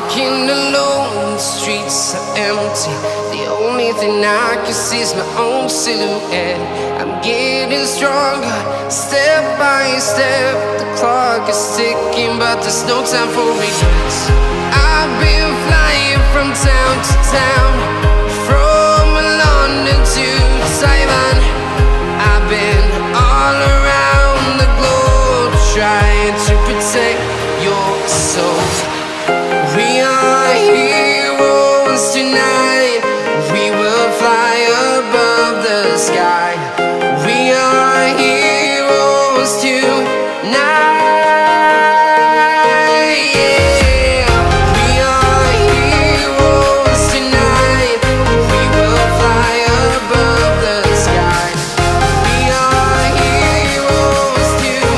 walking alone, the streets are empty. The only thing I can see is my own silhouette. I'm getting stronger, step by step. The clock is ticking, but there's no time for regrets. I've been flying from town to town, from London to Taiwan. I've been all around the globe, trying to protect your soul. We are heroes tonight. We will fly above the sky. We are heroes tonight. Yeah. We are heroes tonight. We will fly above the sky. We are heroes tonight.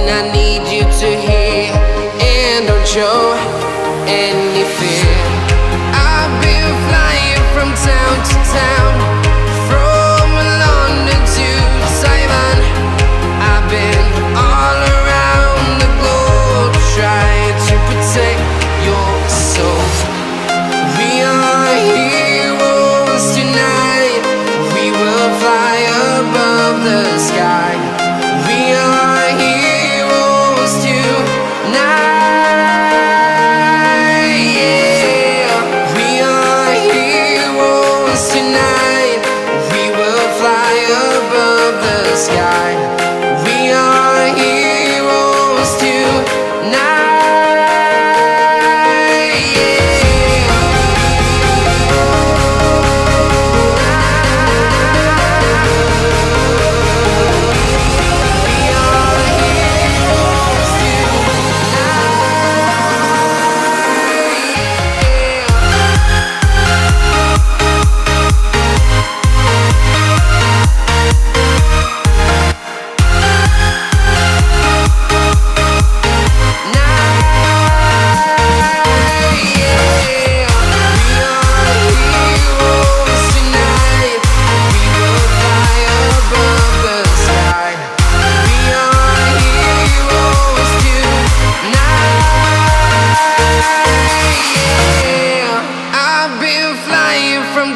I need you to hear, and don't show any fear. I've been flying from town to town, from London to Taiwan. I've been all around the globe, trying to protect your soul. We are heroes tonight. We will fly above the sky. We are heroes tonight. Yeah. We are heroes tonight. We will fly above the sky. We are heroes tonight. Yeah.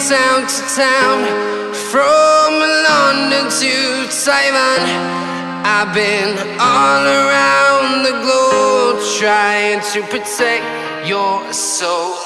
Town to town, from London to Taiwan. I've been all around the globe, trying to protect your soul.